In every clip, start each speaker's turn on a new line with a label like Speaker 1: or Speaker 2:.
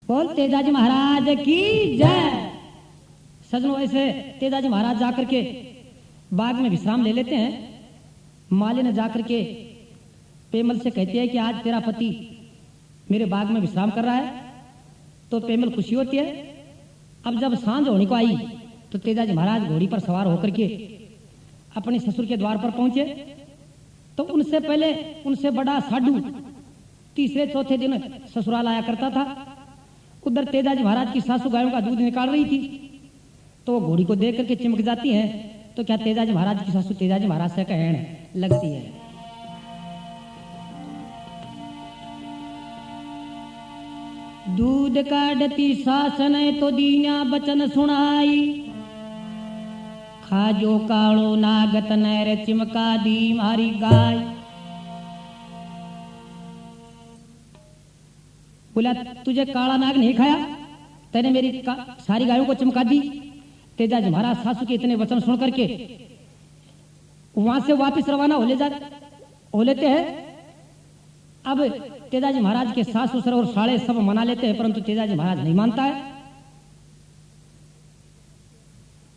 Speaker 1: बोल तेजाजी महाराज की जय। सजनों, ऐसे तेजाजी महाराज जाकर के बाग में विश्राम ले लेते हैं। मालिनी जाकर के पेमल से कहती है कि आज तेरा पति मेरे बाग में विश्राम कर रहा है। तो पेमल खुशी होती है। अब जब सांझ होने को आई तो तेजाजी महाराज घोड़ी पर सवार होकर के अपने ससुर के द्वार पर पहुंचे। तो उनसे पहले उनसे बड़ा साधु तीसरे चौथे दिन ससुराल आया करता था। उधर तेजाजी महाराज की सासू गायों का दूध निकाल रही थी, तो वो घोड़ी को देख करके चिमक जाती है। तो क्या तेजाजी महाराज की सासू तेजाजी महाराज से कहने लगती है, दूध काढ़ती सास ने तो दीना बचन सुनाई, खाजो कालो नागत नैर चिमका दी मारी गाय। बोला, तुझे काला नाग नहीं खाया, तेने मेरी सारी गायों को चमका दी। तेजाजी महाराज सासू के इतने वचन सुन करके वहां से वापस रवाना हो लेते हैं। अब तेजाजी महाराज के सास ससुर और साले सब मना लेते हैं, परंतु तेजाजी महाराज नहीं मानता है।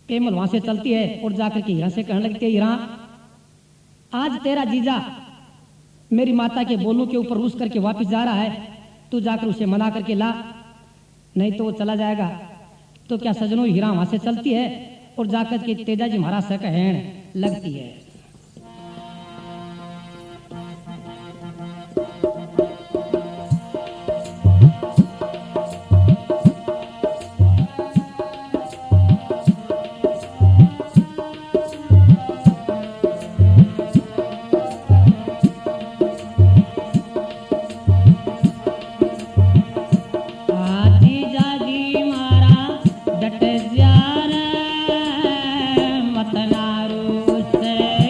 Speaker 1: पेमल वहां से चलती है और जाकर के हीरा से कहने लगती है, हीरा आज तेरा जीजा मेरी माता के बोलों के ऊपर रूस करके वापस जा रहा है, तू जाकर उसे मना करके ला, नहीं तो वो चला जाएगा। तो क्या सजनों, हीरा वहां से चलती है और जाकर के तेजाजी महाराज से कहने लगती है, मत नारू से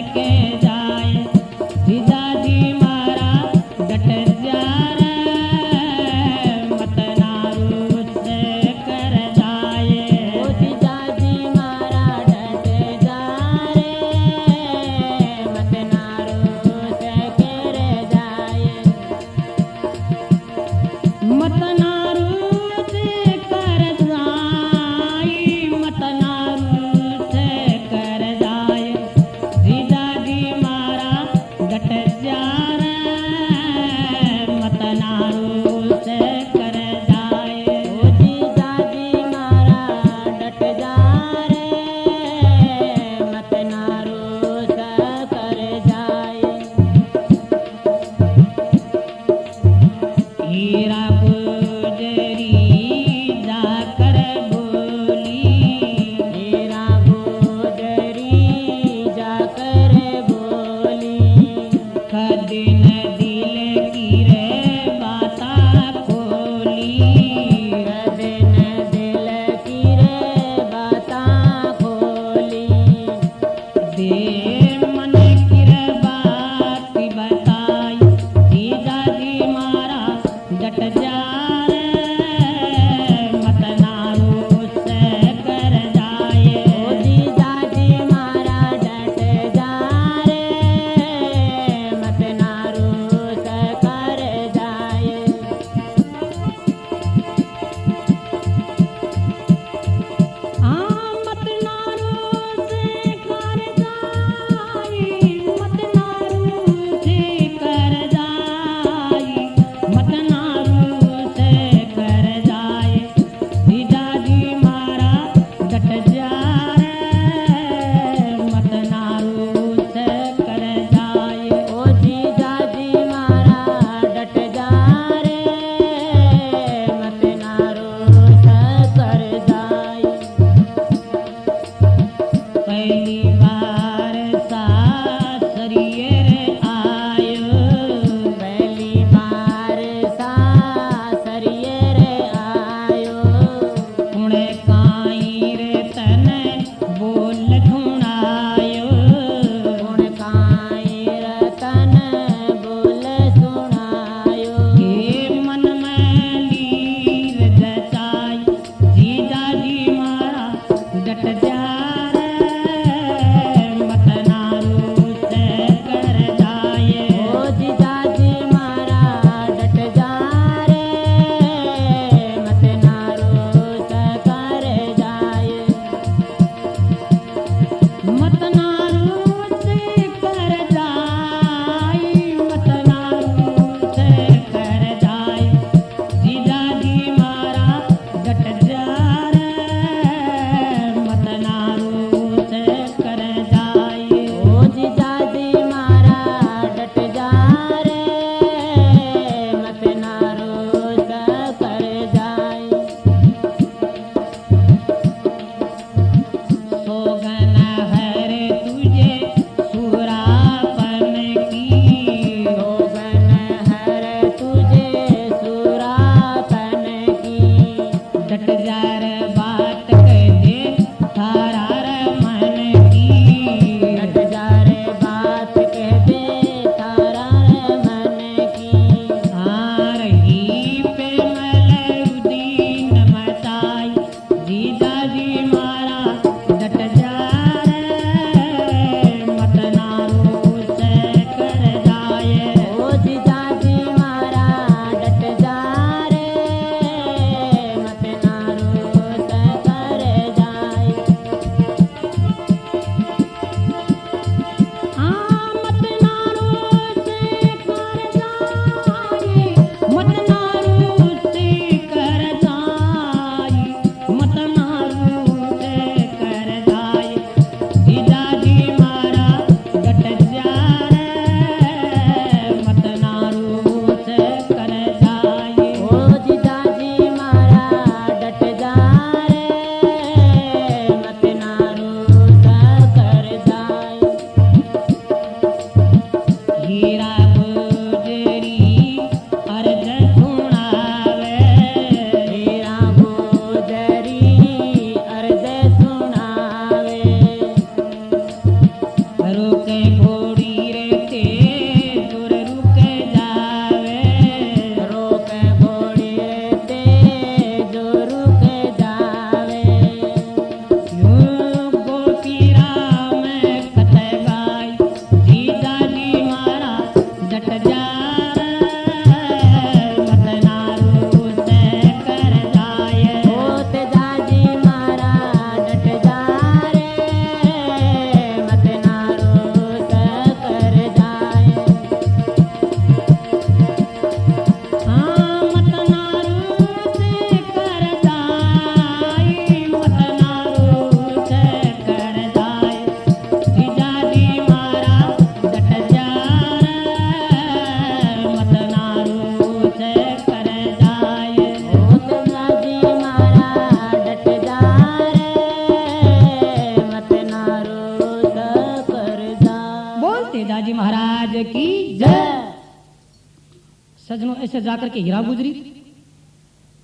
Speaker 1: ऐसे जाकर के हीरा गुजरी।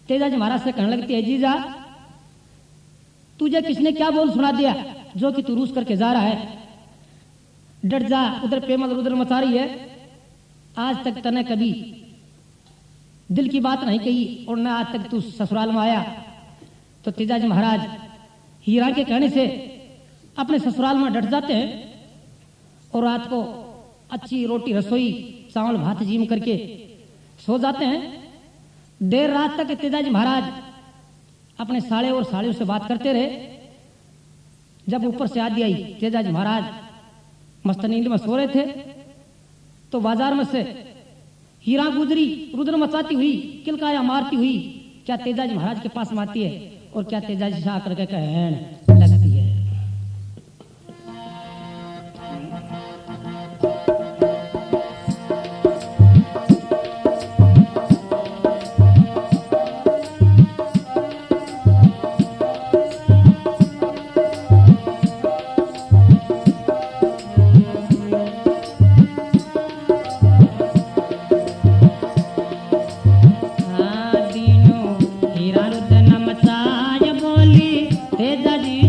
Speaker 1: तेजा जी महाराज से कहने लगती है, जीजा तुझे किसने क्या बोल सुना दिया जो कि तू रूस करके जा रहा है? डट जा, उधर पेमल रुद्र मचा रही है। आज तक तने कभी दिल की बात नहीं कही और न आज तक तू ससुराल में आया। तो तेजा जी महाराज हीरा के कहने से अपने ससुराल में डट जाते हैं और रात को अच्छी रोटी रसोई चावल भात जीम करके सो जाते हैं। देर रात तक तेजा जी महाराज अपने साले और साड़ियों से बात करते रहे। जब ऊपर से आदि आई, तेजा जी महाराज मस्त नींद में सो रहे थे, तो बाजार में से हीरा गुजरी रुद्र मचाती हुई, किलकाया मारती हुई क्या तेजा जी महाराज के पास में आती है और क्या तेजा जी से आकर के कहने लगती है, तेजा जी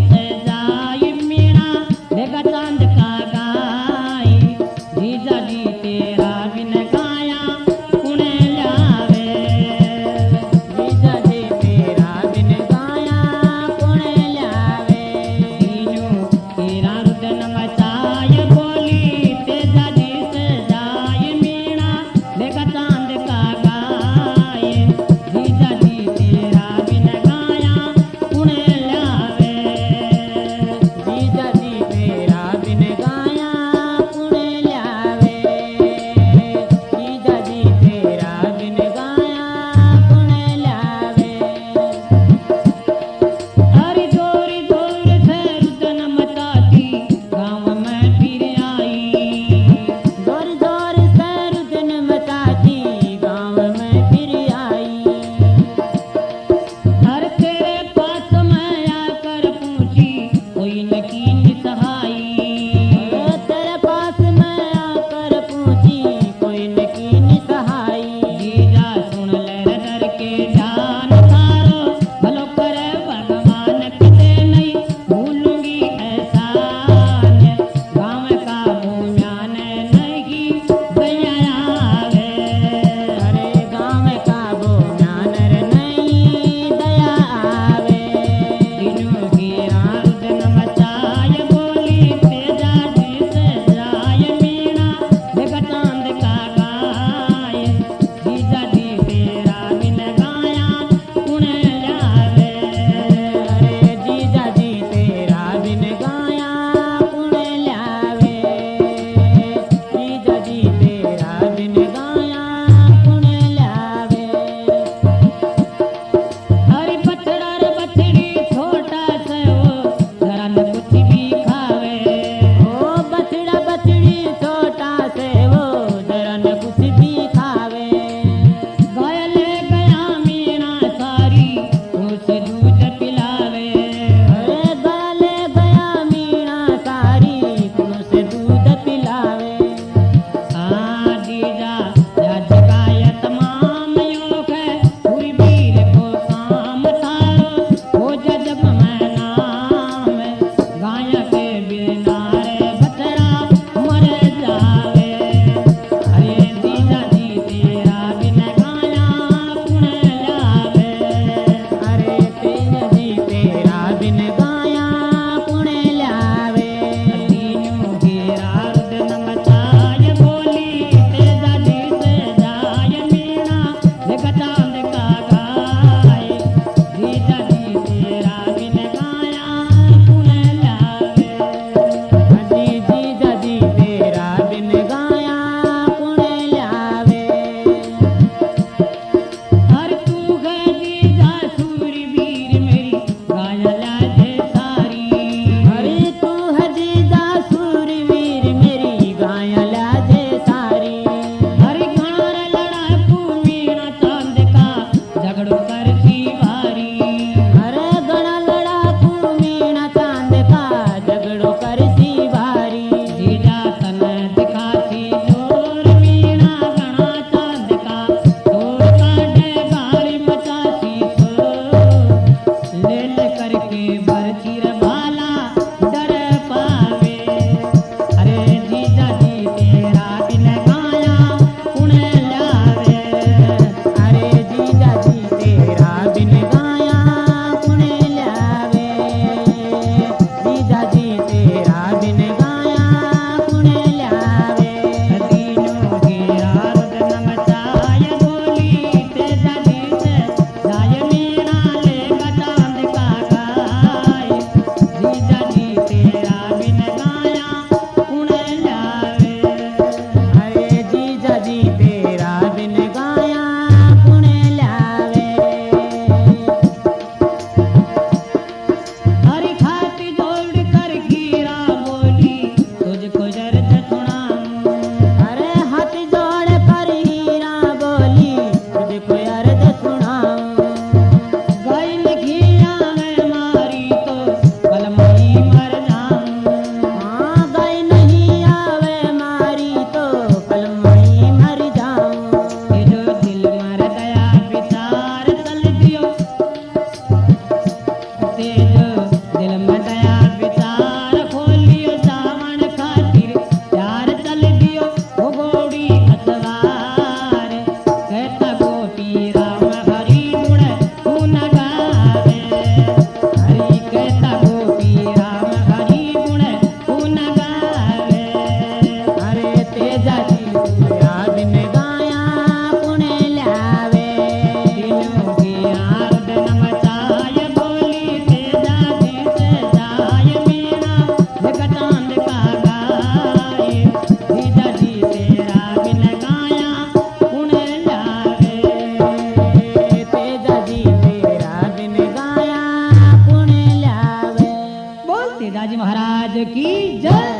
Speaker 1: की जय।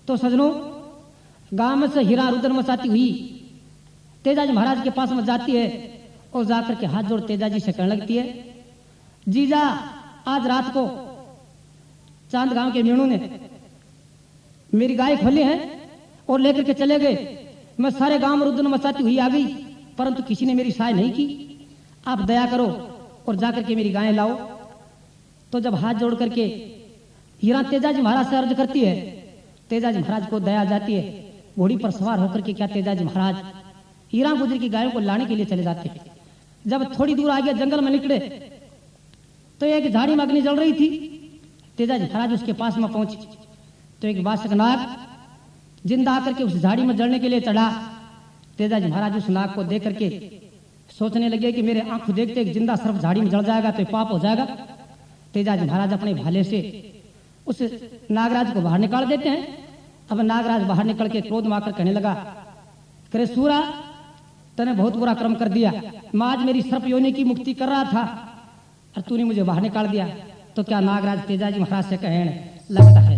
Speaker 1: तो सजनों, गांव में से हीरा रुदन मचाती हुई तेजाजी महाराज के पास में जाती है और जाकर के हाथ जोड़ तेजाजी से कहने लगती है, जीजा आज रात को चांद गांव के मीणू ने मेरी गाय खोली है और लेकर के चले गए। मैं सारे गांव में रुदन मचाती हुई आ गई, परंतु किसी ने मेरी सहाय नहीं की। आप दया करो और जाकर के मेरी गायें लाओ। तो जब हाथ जोड़ करके हीरा तेजाजी महाराज से अर्ज करती है, तेजाजी महाराज को दया जाती है। घोड़ी पर सवार होकर के क्या तेजाजी महाराज हीरा गुजर की गायों को लाने के लिए चले जाते हैं। जब थोड़ी दूर आगे जंगल में निकले तो एक झाड़ी में अग्नि जल रही थी। तेजाजी महाराज उसके पास में पहुंचे तो एक वासक नाग जिंदा आकर के उस झाड़ी में जलने के लिए चढ़ा। तेजाजी महाराज उस नाग को देख करके सोचने लगे कि मेरे आंखों देखते एक जिंदा सर्प झाड़ी में जल जाएगा तो पाप हो जाएगा। तेजाजी महाराज अपने भाले से उस नागराज को बाहर निकाल देते हैं। अब नागराज बाहर निकल के क्रोध में आकर कहने लगा, करे सूरा तूने बहुत बुरा कर्म कर दिया। मैं आज मेरी सर्प योनि की मुक्ति कर रहा था और तूने मुझे बाहर निकाल दिया। तो क्या नागराज तेजाजी महाराज से कहने लगता है,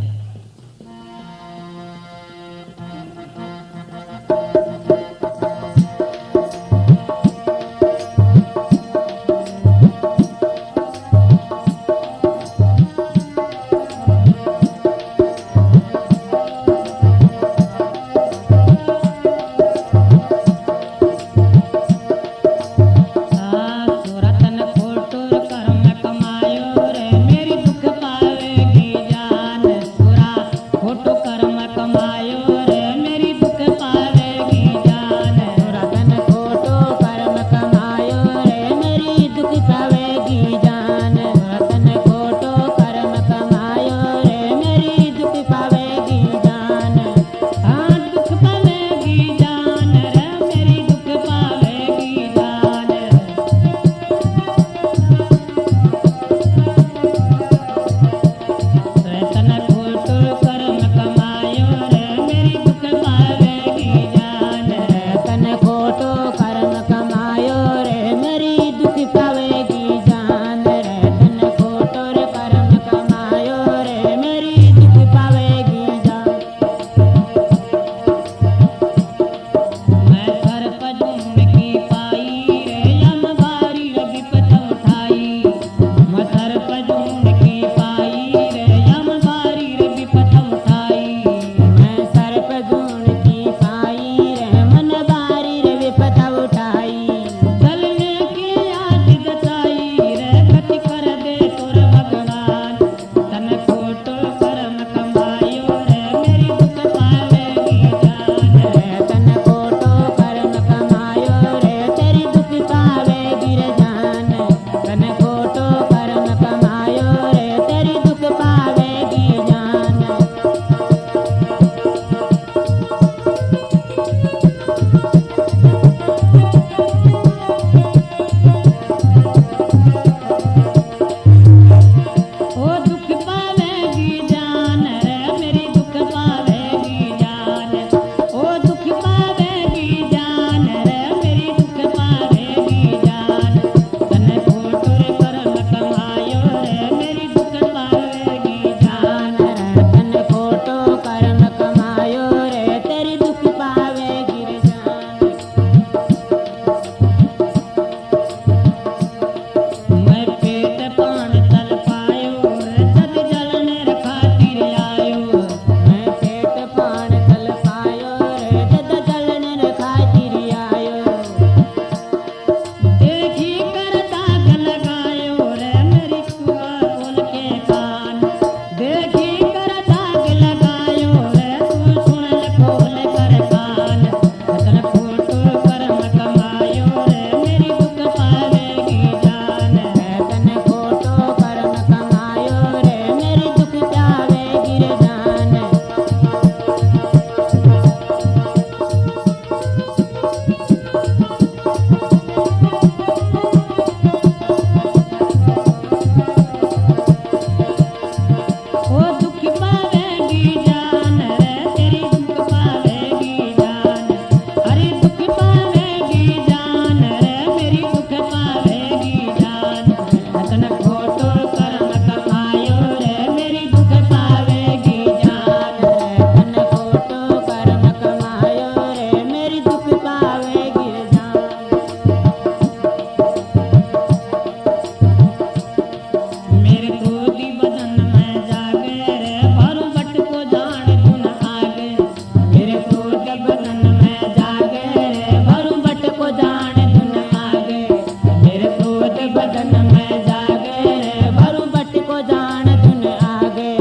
Speaker 2: मैं जागे रे भरू बट को जान धुन आगे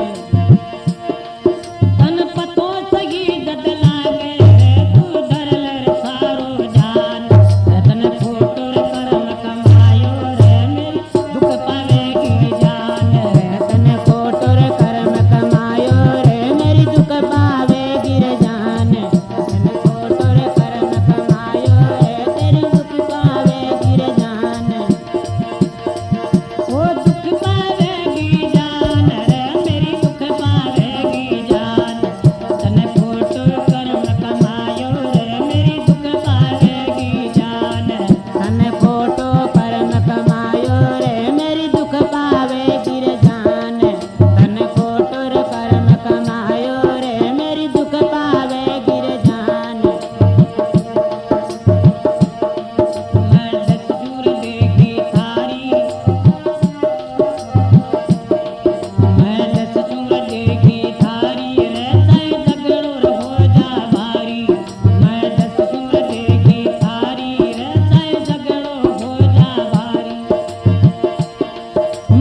Speaker 1: तन पतो सगी जद लागे रे तू धरल रे सारो जान
Speaker 2: तन खोटुर कर्म कमायो रे मेरी दुख पावेगी जान तन खोटुर कर्म कमायो रे मेरी दुख पावेगी रे जान तन खोटुर कर्म कमायो रे तेरी दुख पावेगी रे जान
Speaker 1: ओ दुख पावेगी जान रे मेरी दुख पावेगी जान
Speaker 2: तन खोटुर कर्म कमायो रे मेरी दुख पावेगी जान तन खोटो कर्म कमायो रे मेरी दुख पावेगी रे जान तन खोटुर कर्म कमायो रे मेरी दुख पावेगी रे जान
Speaker 1: मैं दस्तूर देखी थारी मैं दस्तूर देखी थारी रे चाहे झगड़ो हो जा भारी मैं दस्तूर देखी थारी रे चाहे झगड़ो हो जा भारी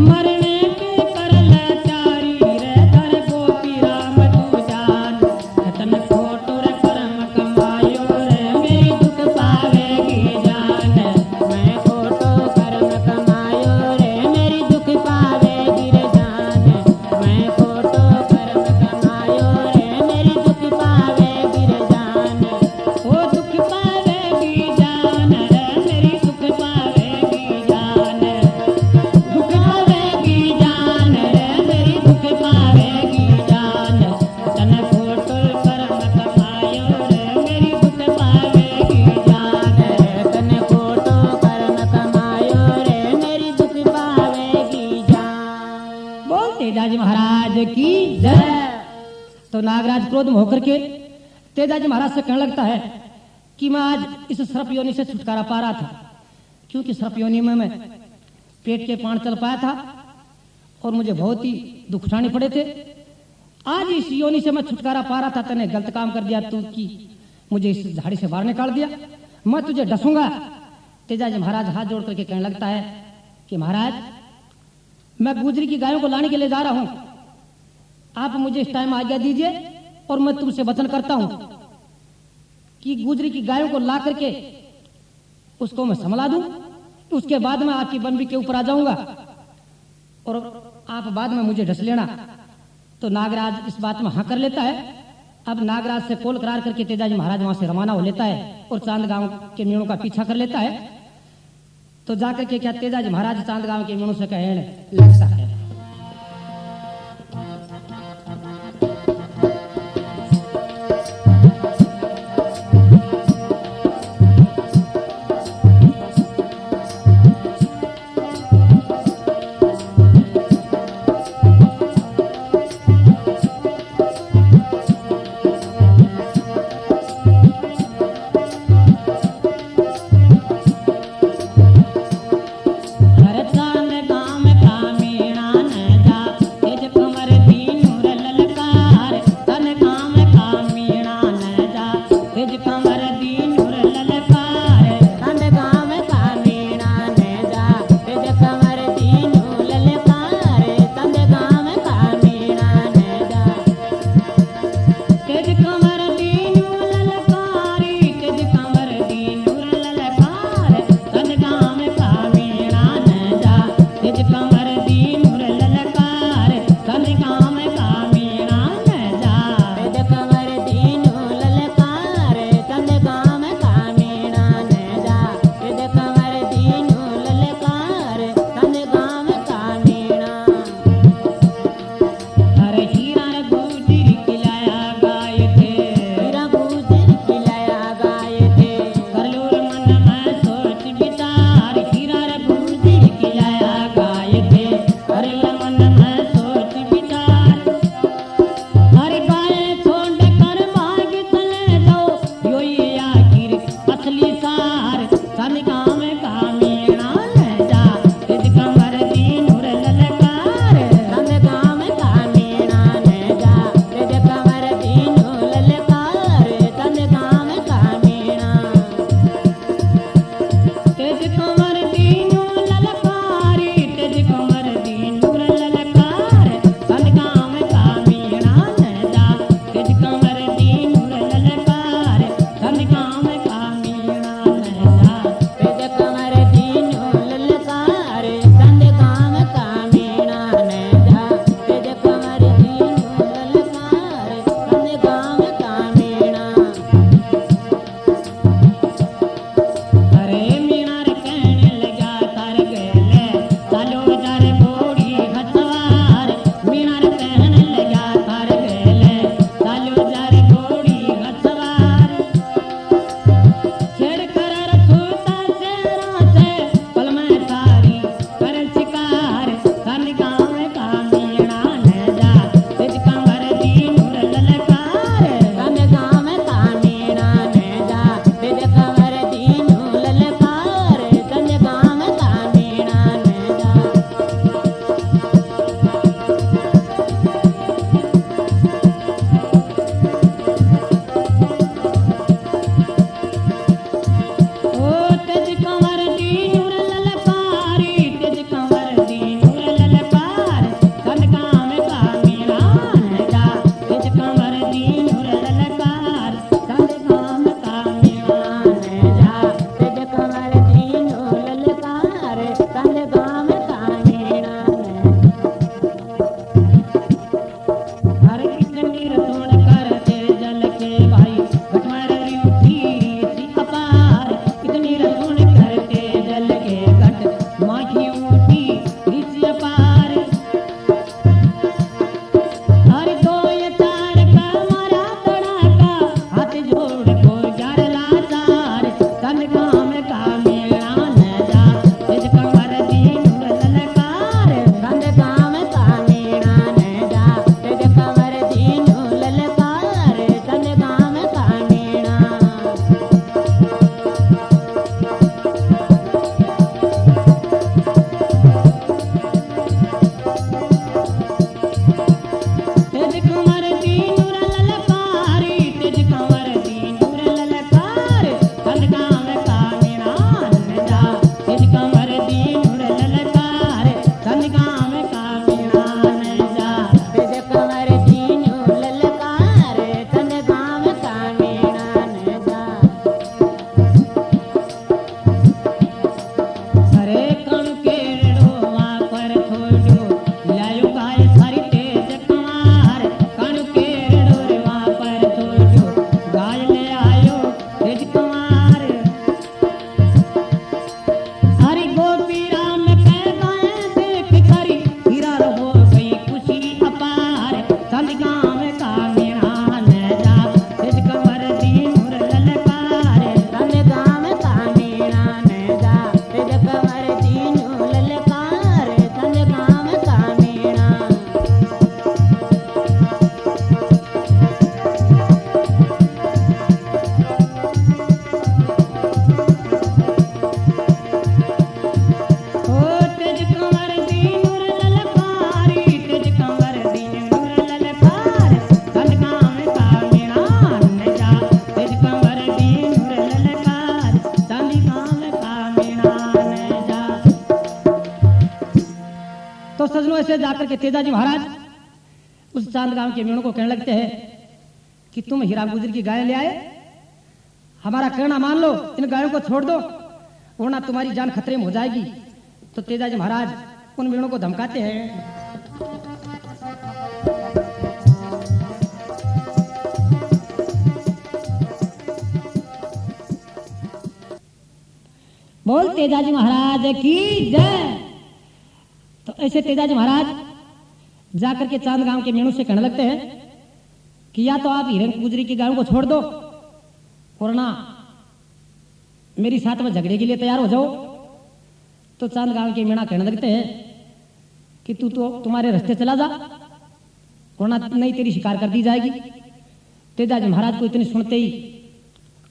Speaker 1: मरने के कर लाचारी रे धर गोपी राम तू जान
Speaker 2: तन खोटुर कर्म कमायो रे मेरी दुख पावेगी जान मैं खोटो कर्म कमायो रे मेरी दुख पावेगी रे जान मैं खोटो कर्म कमायो रे मेरी दुख पावेगी रे जान
Speaker 1: ओ दुख पावेगी जान रे मेरी दुख पावेगी जान दुख पावेगी जान रे मेरी दुख पावेगी जान
Speaker 2: तन खोटुर कर्म कमायो रे मेरी दुख पावेगी जान तन खोटो कर्म कमायो रे मेरी दुख पावेगी जान
Speaker 1: बोल तेजाजी महाराज की जय। तो नागराज क्रोध में होकर के तेजाजी महाराज से कहने लगता है कि मैं आज इस सर्प योनि से छुटकारा पा रहा था, क्योंकि सर्प योनि में मैं पेट के पान चल पाया था और मुझे बहुत ही दुख उठाने पड़े थे। आज इस योनि से मैं छुटकारा पा रहा था, तूने गलत काम कर दिया तू कि मुझे इस झाड़ी से बाहर निकाल दिया, मैं तुझे डसूंगा। तेजाजी महाराज हाथ जोड़ करके कहने लगता है कि महाराज मैं गुजरी की गायों को लाने के लिए जा रहा हूं, आप मुझे इस टाइम आज्ञा दीजिए और मैं तुमसे वचन करता हूं कि गुजरी की गायों को ला करके उसको मैं संभला दूं, उसके बाद में आपकी बनबी के ऊपर आ जाऊंगा और आप बाद में मुझे ढस लेना। तो नागराज इस बात में हाँ कर लेता है। अब नागराज से कोल करार करके तेजाजी महाराज वहां से रवाना हो लेता है और चांद गांव के मीणों का पीछा कर लेता है। तो जाकर के क्या तेजाजी महाराज चांद गांव के मीणों से कहने लगता है
Speaker 2: हर चांद गाम का मीणा
Speaker 1: तो सजनों ऐसे जाकर के तेजाजी महाराज उस चांद गांव के मेणों को कहने लगते हैं कि तुम हीरा गुजर की गाय ले आए, हमारा कहना मान लो, इन गायों को छोड़ दो वरना तुम्हारी जान खतरे में हो जाएगी। तो तेजाजी महाराज उन मेणों को धमकाते हैं। बोल तेजाजी महाराज की जय। तो ऐसे तेजाजी महाराज जाकर के चांद गांव के मेणों से कहने लगते हैं कि या तो आप हिरन गुजरी की गायों को छोड़ दो वरना मेरी साथ में झगड़े के लिए तैयार हो जाओ। तो चांद गांव के मेणा कहने लगते हैं कि तू तो तुम्हारे रास्ते चला जा वरना नहीं तेरी शिकार कर दी जाएगी। तेजाजी महाराज को इतनी सुनते ही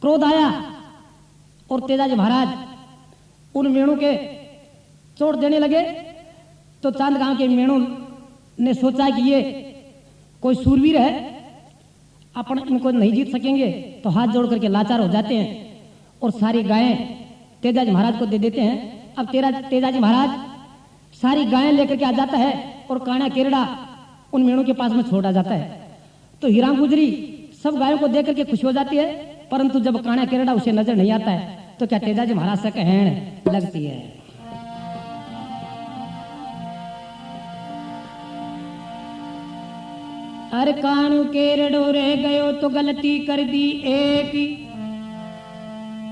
Speaker 1: क्रोध आया और तेजाजी महाराज उन मेणों के चोट देने लगे। तो चांद गांव के मेणों ने सोचा कि ये कोई सूरवीर है, अपन इनको नहीं जीत सकेंगे, तो हाथ जोड़ करके लाचार हो जाते हैं और सारी गायें तेजाजी महाराज को दे देते हैं। अब तेजाजी महाराज सारी गायें लेकर के आ जाता है और काना केरड़ा उन मेणों के पास में छोड़ा जाता है। तो हीरा गुजरी सब गायों को देख करके खुश हो जाती है, परंतु जब काना केरड़ा उसे नजर नहीं आता है तो क्या तेजाजी महाराज से कहने लगती है। अरे कानू केरड़ो रह गयो तो गलती कर दी एक,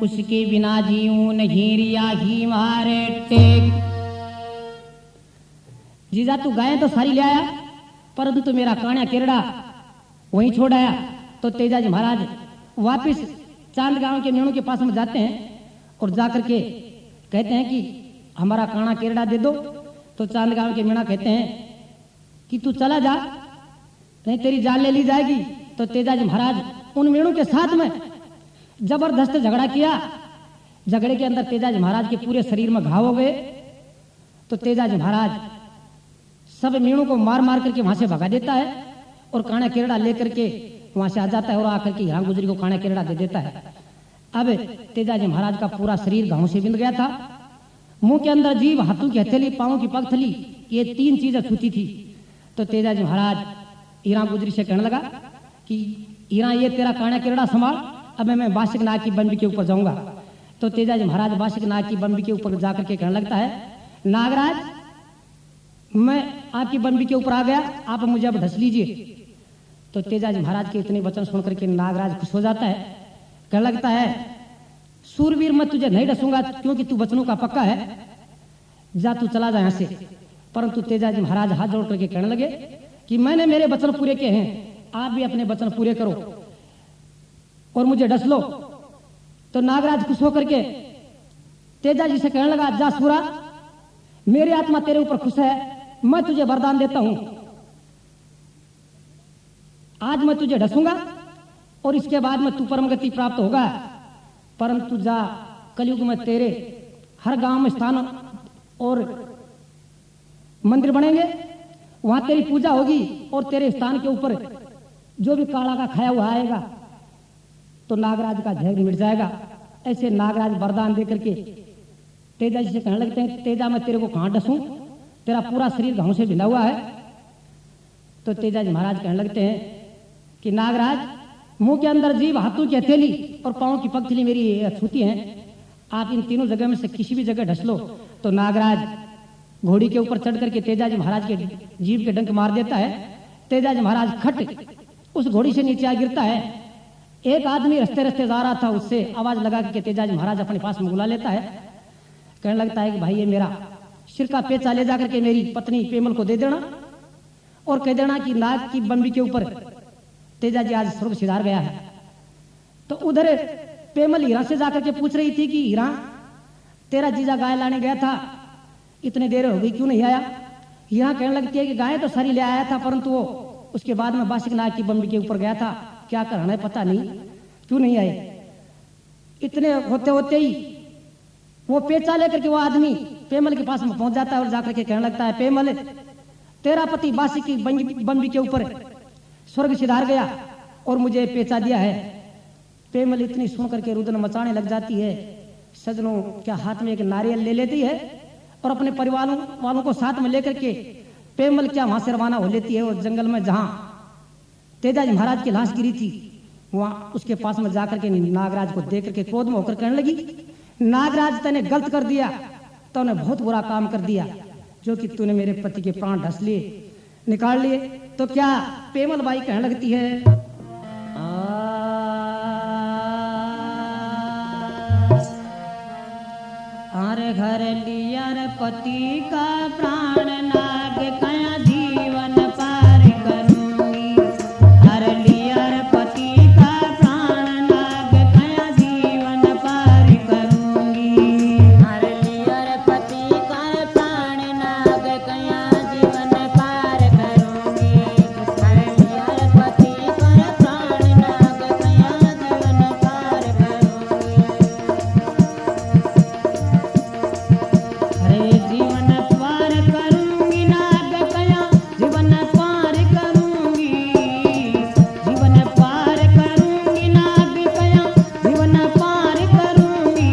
Speaker 1: उसके बिना जीऊं नहीं रिया ही मारे टेक। जीजा तू गायें तो सारी ले आया परंतु मेरा काना केरड़ा वहीं छोड़ आया। तो तेजाजी महाराज वापिस चांद गांव के मेणों के पास में जाते हैं और जाकर के कहते हैं कि हमारा काना केरड़ा दे दो। तो चांद गांव के मेणा कहते हैं कि तू चला जा, नहीं तेरी जान ले ली जाएगी। तो तेजाजी महाराज उन मेणों के साथ में जबरदस्त झगड़ा किया। झगड़े के अंदर तेजाजी महाराज के पूरे शरीर में घाव हो गए। तो तेजाजी महाराज सब मेणों को मार मार करके वहां से भगा देता है और काना केरड़ा लेकर के वहां से आ जाता है और आकर के हीरा गुजरी को काना केरड़ा दे देता है। अब तेजाजी महाराज का पूरा शरीर घावों से बिंद गया था। मुंह के अंदर जीभ, हाथों की हथेली, पांवों की पगथली, ये 3 चीजें छूती थी। तो तेजाजी महाराज हीरा गुजरी से कहने लगा कि हीरा ये तेरा काना केरड़ा संभाल, अब मैं बाशिक नाग की बम्बी के ऊपर जाऊंगा। तो तेजाजी महाराज बाशिक नाग की बम्बी के ऊपर जाकर के कहने लगता है, नागराज मैं आपकी बम्बी के ऊपर आ गया, आप मुझे अब ढस लीजिए। तो तेजाजी महाराज के इतने वचन सुनकर के नागराज खुश हो जाता है, कहने लगता है सूरवीर मैं तुझे नहीं डसूंगा क्योंकि तू वचनों का पक्का है, जा तू चला जा यहाँ से। परंतु तेजाजी महाराज हाथ जोड़ करके कहने लगे कि मैंने मेरे वचन पूरे किए हैं, आप भी अपने वचन पूरे करो और मुझे डस लो। तो नागराज खुश होकर के तेजाजी से कहने लगा, जा सूरा मेरी आत्मा तेरे ऊपर खुश है, मैं तुझे वरदान देता हूं, आज मैं तुझे ढसूंगा और इसके बाद में तू परम गति प्राप्त होगा। परंतु जा कलयुग में तेरे हर गांव में स्थान और मंदिर बनेंगे, वहां तेरी पूजा होगी और तेरे स्थान के ऊपर जो भी काला का खाया हुआ आएगा तो नागराज का झेग मिट जाएगा। ऐसे नागराज वरदान देकर के तेजाजी से कहने लगते हैं, तेजा मैं तेरे को कहां डसूं, तेरा पूरा शरीर घावों से भिला हुआ है। तो तेजाजी महाराज कहने लगते हैं कि नागराज मुंह के अंदर जीभ, हाथों की हथेली और पांव की पगथली मेरी छूती हैं, आप इन तीनों जगह में से किसी भी जगह ढस लो। तो नागराज घोड़ी के ऊपर चढ़ करके तेजाजी महाराज के जीभ के डंक मार देता है। तेजाजी महाराज खट उस घोड़ी से नीचे आ गिरता है। एक आदमी रस्ते रस्ते जा रहा था, उससे आवाज लगा के तेजाजी महाराज अपने पास में बुला लेता है। कहने लगता है कि भाई ये मेरा सिर का पेचा ले जाकर के मेरी पत्नी पेमल को दे देना और कह देना कि नाग की बम्बी के ऊपर तेजाजी आज स्वर्ग सिधार गया है। तो उधर पेमल हीरा से जाकर के पूछ रही थी कि हीरा तेरा जीजा गाय लाने गया था, इतने देर हो गई क्यों नहीं आया। हीरा कहने लगती है कि गाय तो सारी ले आया था परंतु वो उसके बाद में बाशिक नाग की बम्बी के ऊपर गया था, क्या करना है पता नहीं क्यों नहीं आए। इतने होते होते ही वो पेचा लेकर के वो आदमी पेमल के पास में पहुंच जाता है और जाकर के कहने लगता है, पेमल तेरा पति बाशिक की बम्बी के ऊपर स्वर्ग सिधार गया और मुझे पेचा दिया है। पेमल इतनी सुन करके रुदन मचाने लग जाती है। सजनों क्या हाथ में एक नारियल ले लेती है और अपने परिवार वालों को साथ में लेकर के पेमल क्या वहां से रवाना हो लेती है और जंगल में जहां तेजाजी महाराज की लाश गिरी थी वहां उसके पास में जाकर के नागराज को देख करके क्रोध में होकर कहने लगी, नागराज तूने गलत कर दिया, तूने बहुत बुरा काम कर दिया, जो कि तूने मेरे पति के प्राण ढस लिए, निकाल लिए। तो क्या पेमल बाई कहने लगती है,
Speaker 2: अरे घर लिया रे पति का प्राण नाग कया जीवन पार करूंगी। हर लिया रे पति का प्राण नाग कया जीवन पार करूंगी। हर लिया रे पति का प्राण नाग कया जीवन पार करूंगी। हर लिया रे पति का प्राण नाग कया जीवन पार करूंगी। अरे जीवन पार करूंगी नाग कया जीवन पार करूंगी। जीवन पार करूंगी नाग कया जीवन पार करूंगी।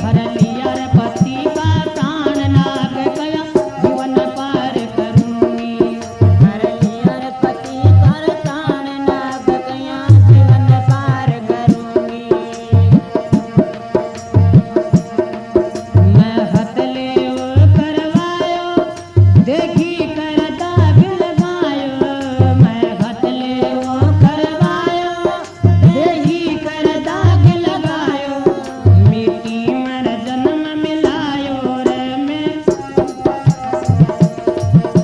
Speaker 2: हर लिया रे पति का प्राण नाग कया जीवन पार करूंगी। हर लिया रे पति का प्राण नाग कया जीवन पार करूंगी। मैं हथ ले करवायो देखी कर दाग लगायो। मैं हथ ले करवायो देखी कर दाग लगायो। मिट्टी में जन्म मिलायो रे मैं,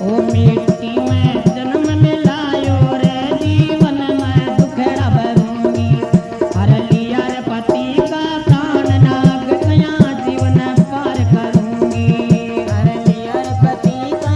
Speaker 2: ओ मिट्टी में जन्म मिलायो रे जीवन में दुखड़ा भरूंगी। हर लिया रे पति का प्राण नाग कया जीवन पार करूंगी। हर लिया रे पति का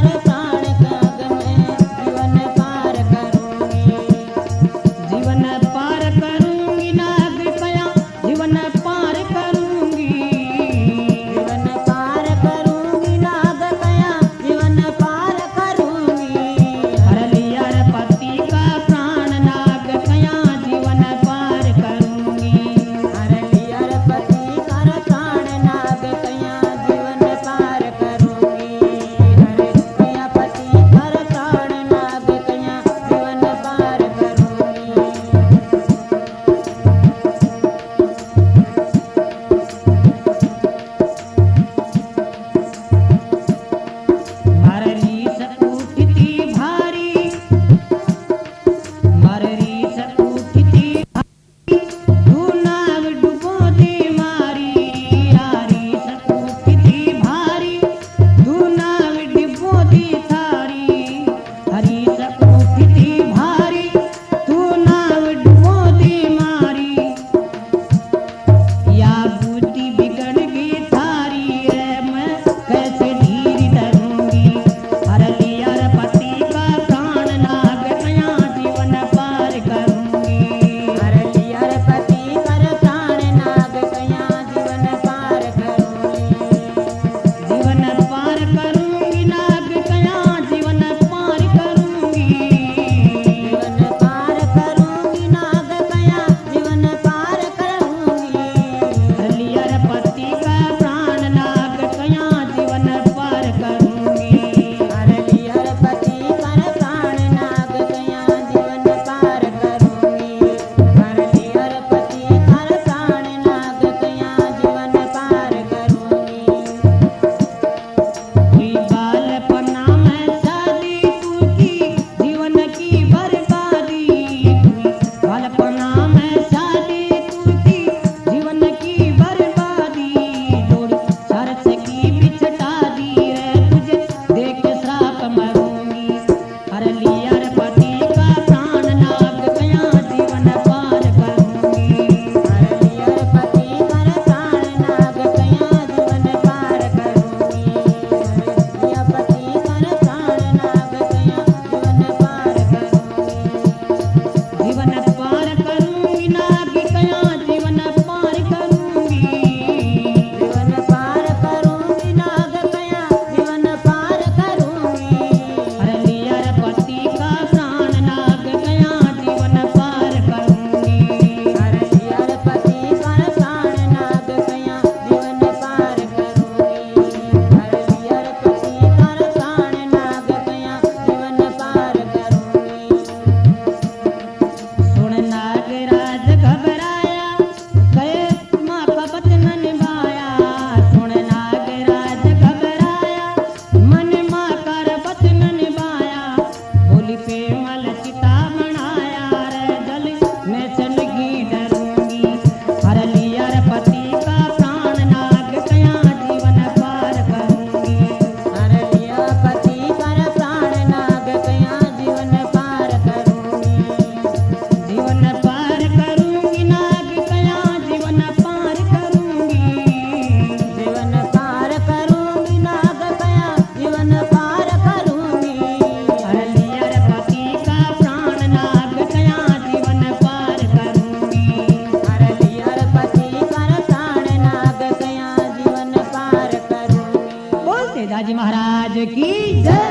Speaker 1: जय।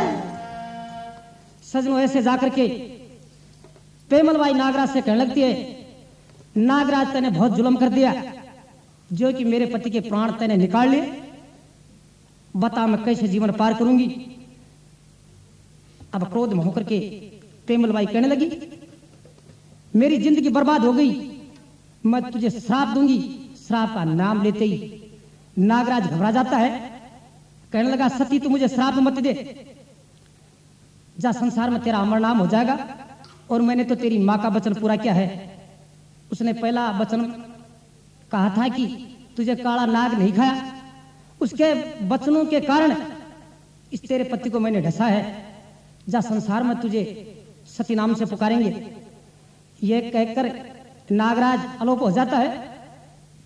Speaker 1: सजनों ऐसे जाकर के पेमल बाई नागराज से कहने लगती है, नागराज तने बहुत जुल्म कर दिया, जो कि मेरे पति के प्राण तने निकाल लिए, बता मैं कैसे जीवन पार करूंगी। अब क्रोध में होकर के पेमल बाई कहने लगी, मेरी जिंदगी बर्बाद हो गई, मैं तुझे श्राप दूंगी। श्राप का नाम लेते ही नागराज घबरा जाता है, कहने लगा, सती तू मुझे श्राप मत दे, जा संसार में तेरा अमर नाम हो जाएगा, और मैंने तो तेरी माँ का वचन पूरा किया है। उसने पहला वचन कहा था कि तुझे काला नाग नहीं खाया, उसके वचनों के कारण इस तेरे पति को मैंने ढसा है, जा संसार में तुझे सती नाम से पुकारेंगे। यह कहकर नागराज अलोप हो जाता है।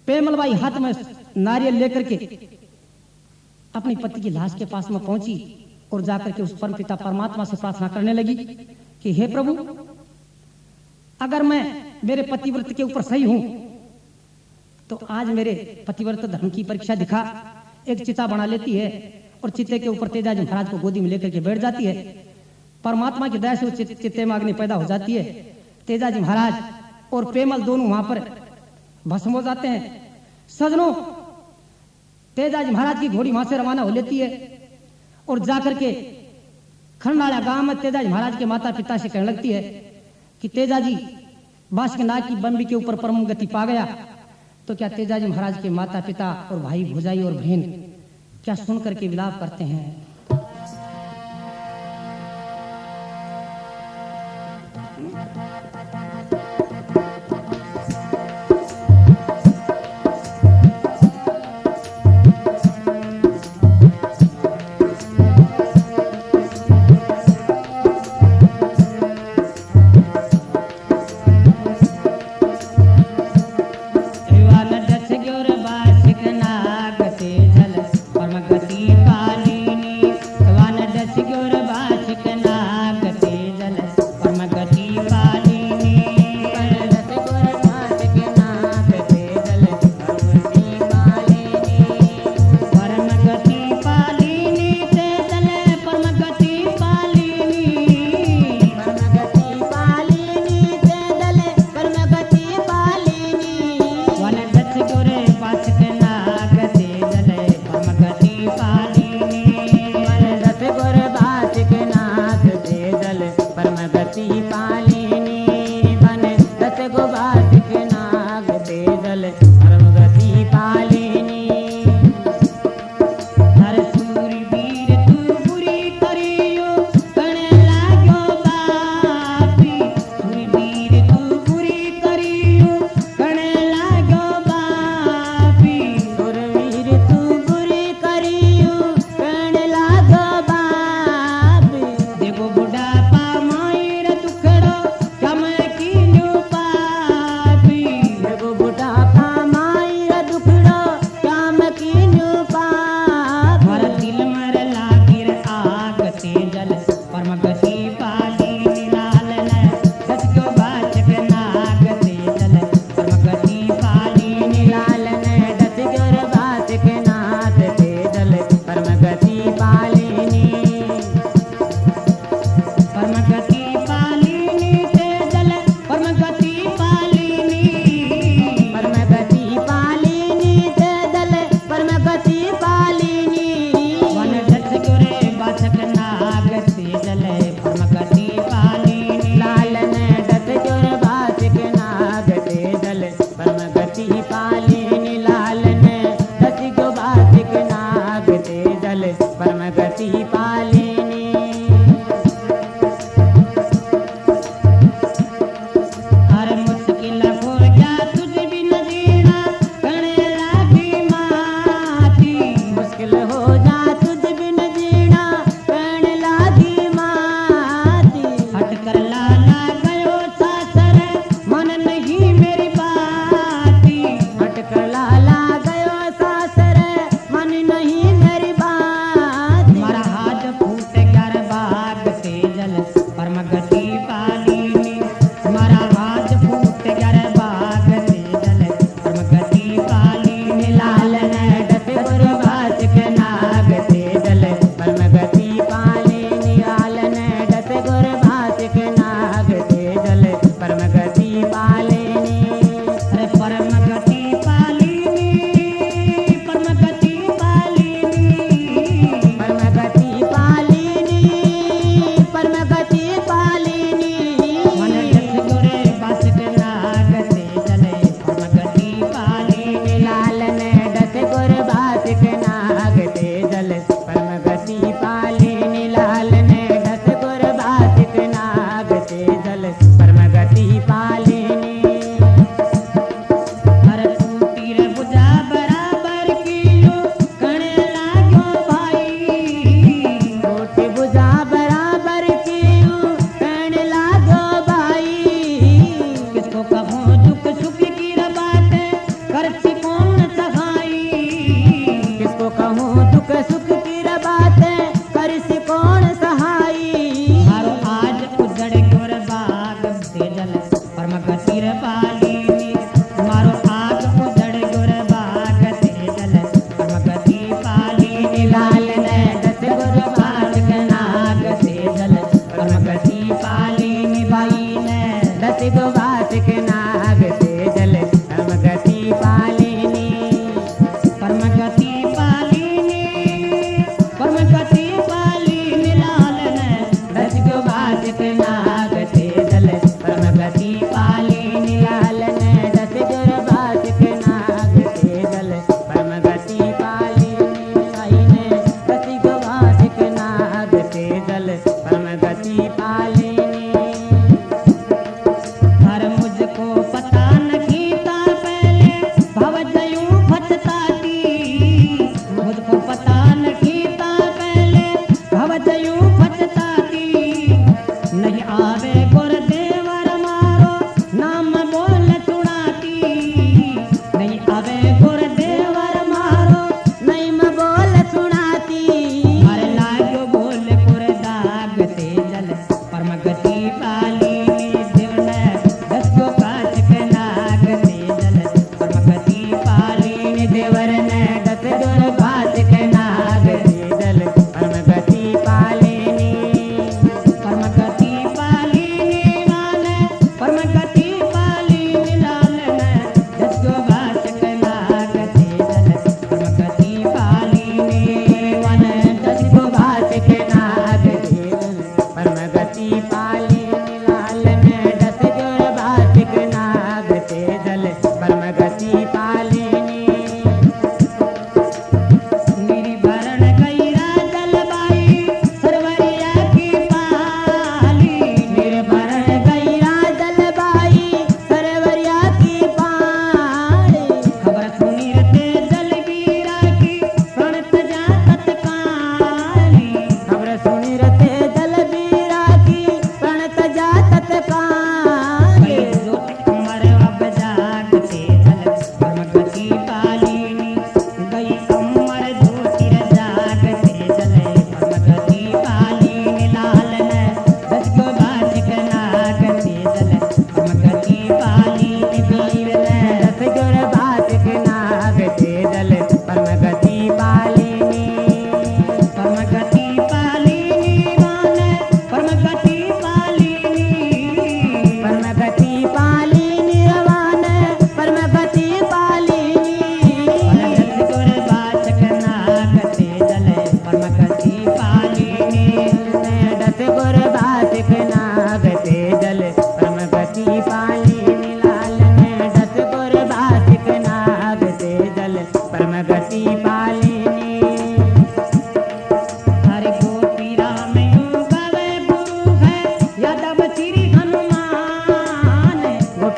Speaker 1: पेमल बाई हाथ में नारियल लेकर के अपनी पति की लाश के पास में पहुंची और जाकर के उस परम पिता परमात्मा से प्रार्थना करने लगी कि हे प्रभु, अगर मैं मेरे पतिव्रत के ऊपर सही हूं तो आज मेरे पतिव्रत धर्म की परीक्षा दिखा। एक चिता बना लेती है और चिते के ऊपर तेजाजी महाराज को गोदी में लेकर के बैठ जाती है। परमात्मा की दया से वो चित्ते में अग्नि पैदा हो जाती है। तेजाजी महाराज और पेमल दोनों वहां पर भस्म हो जाते हैं। सजनों, तेजाजी महाराज की घोड़ी वहां से रवाना हो लेती है और जाकर के खरनाड़ा गांव में तेजाजी महाराज के माता पिता से कहने लगती है कि तेजाजी बासुकीनाथ की बम्बी के ऊपर परम गति पा गया। तो क्या तेजाजी महाराज के माता पिता और भाई भौजाई और बहन क्या सुन करके विलाप करते हैं।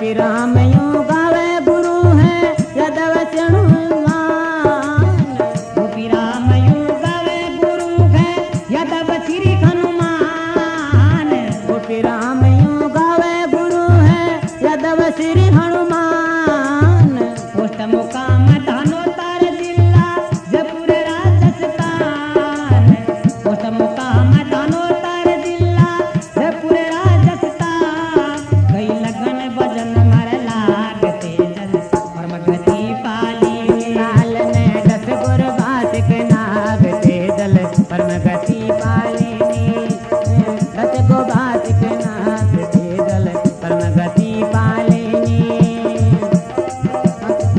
Speaker 2: गोपी राम यूं गावे गुरु है यादव से हनुमान गोपी राम यूं गावे गुरु है यादव श्री हनुमान गोपी राम यूं गावे गुरु है यादव श्री हनुमान पोस्ट मुकाम धानो तार जिला जयपुर राजस्थान पोस्ट मुकाम धानो तार जिला जयपुर राजस्थान गई लगन भजन मर लागते जल परम गति पाली लाल ने 10 गुरबात के नागते जल परम गति पाली 10 गुरबात के नागते जल परम गति पाली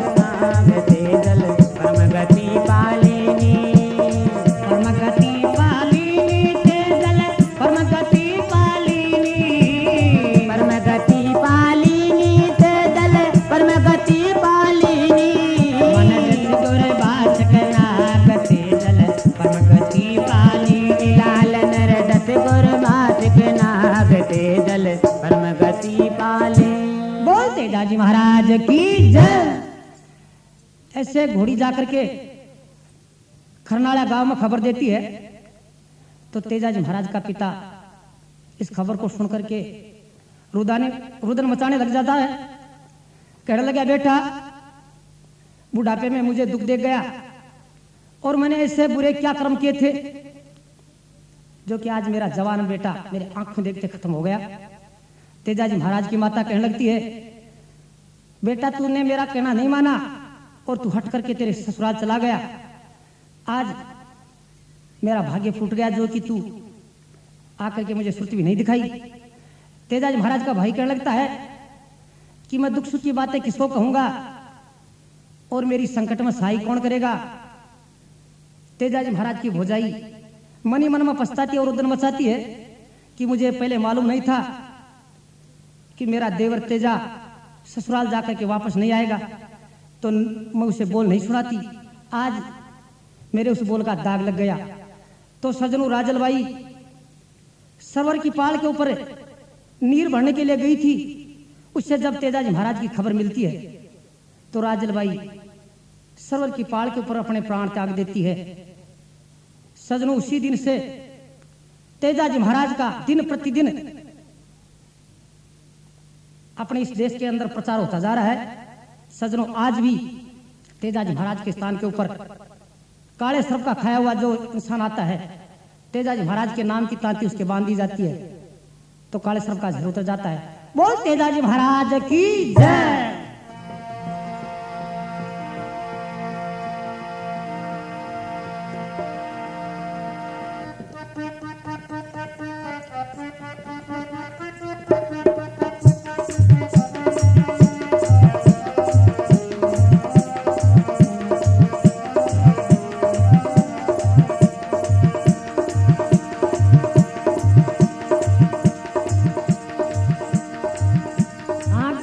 Speaker 2: नागते जल परम गति पालिनी परम गति पालिनी ते जल परम गति पालिनी परम गति पालिनी ते जल परम गति पालिनी मन रस गुर बात नागते जल परम गति पालिनी लाल नर 10 गुर बात के नागते जल परम गति पालिनी बोल तेजाजी महाराज की जय। ऐसे घोड़ी जाकर के खरनाला गांव में खबर देती है तो तेजाजी महाराज का पिता इस खबर को सुन करके रुदन मचाने लग जाता है। कहने लगा बेटा बुढ़ापे में मुझे दुख दे गया और मैंने ऐसे बुरे क्या कर्म किए थे जो कि आज मेरा जवान बेटा मेरे आंखों देखते खत्म हो गया। तेजाजी महाराज की माता कहने लगती है बेटा तूने मेरा कहना नहीं माना और तू हट करके तेरे ससुराल चला गया। आज मेरा भाग्य फूट गया जो कि तू आकर के मुझे सुरती भी नहीं दिखाई। तेजाजी महाराज का भाई कहने लगता है कि मैं दुख सुख की बातें किसको कहूंगा और मेरी संकट में सहाय कौन करेगा। तेजाजी महाराज की भौजाई मनी मन में पछताती और उद्दन मचाती है कि मुझे पहले मालूम नहीं था कि मेरा देवर तेजा ससुराल जाकर के वापस नहीं आएगा तो मैं उसे बोल नहीं सुनाती। आज मेरे उस बोल का दाग लग गया। तो सजनू राजलबाई सरवर की पाल के ऊपर नीर भरने के लिए गई थी। उससे जब तेजाजी महाराज की खबर मिलती है तो राजलबाई सरवर की पाल के ऊपर अपने प्राण त्याग देती है। सजनू उसी दिन से तेजाजी महाराज का दिन प्रतिदिन अपने इस देश के अंदर प्रचार होता जा रहा है। सजनों आज भी तेजाजी महाराज के स्थान के ऊपर काले सर्प का खाया हुआ जो इंसान आता है तेजाजी महाराज के नाम की तांती उसके बांध दी जाती है तो काले सर्प का झर उतर जाता है। बोल तेजाजी महाराज की जय।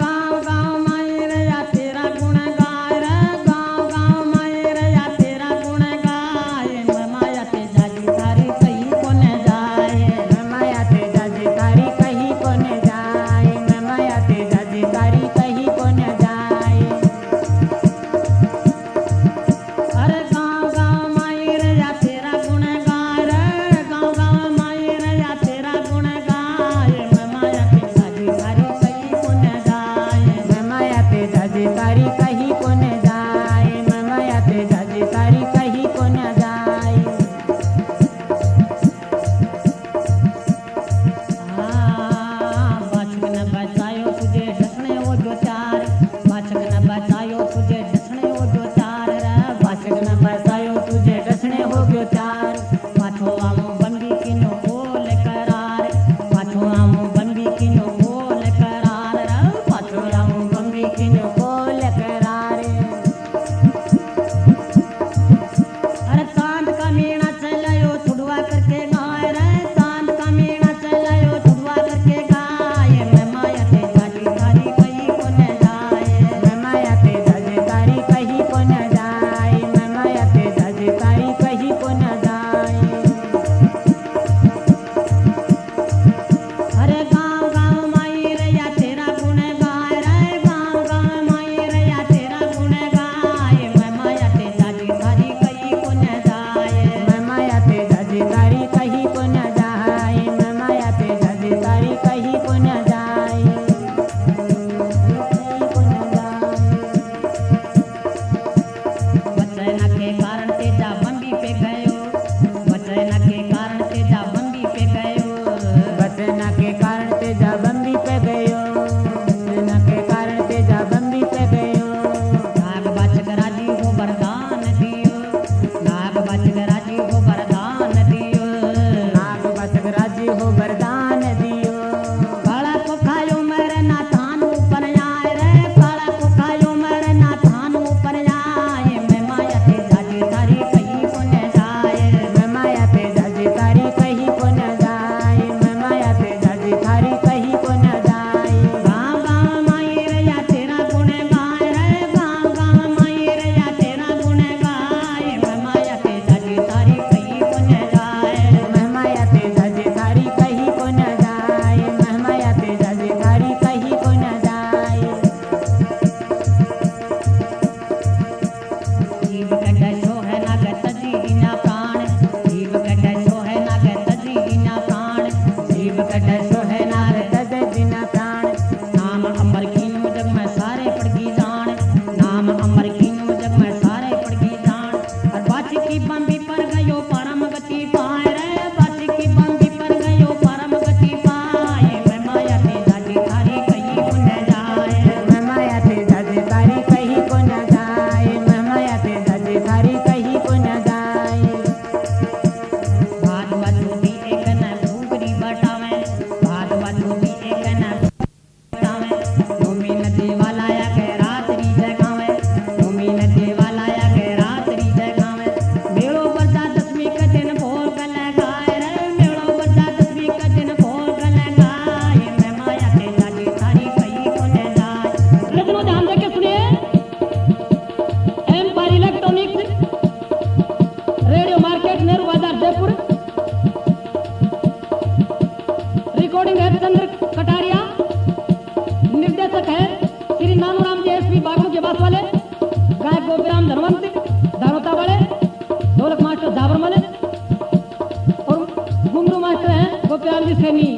Speaker 2: गाँव गाँव में कटे सोहे नार तद बिना प्राण नाम अमर कीनू जग में सारे पड़गी जान नाम अमर कीनू जग में सारे पड़गी जान और बाची की बंबी पर गयो परम गति पाए रे बाची की बंबी पर गयो परम गति पाए मैं माया ते दादी तारी कहीं को न जाए मैं माया ते दादी तारी कहीं को न जाए मैं माया ते दादी तारी कहीं को न जाए भागवत भी एक न भूगरी बटावे भागवत भी एक न बटावे भूमि नदी वाला या के रात्रि जगावे भूमि नदी वाला या के रात्रि जगावे मेलो बजा दसवीं का दिन भोर कल गाए रे मेलो बजा दसवीं का दिन भोर कल गाए मैं माया के दादी तारी कहीं को न जाए
Speaker 1: रजनो ध्यान देके सुनिए empire electronics radio market Nehru Bazaar Jaipur recording है चंद्र कटारिया निर्देशक है श्री नानूराम जी एसपी बागड़ू के बास वाले गायक गोपीराम धनवंत दानोता वाले ढोलक मास्टर जाबरमल और घुंगरू मास्टर हैं गोपीराम जी सैनी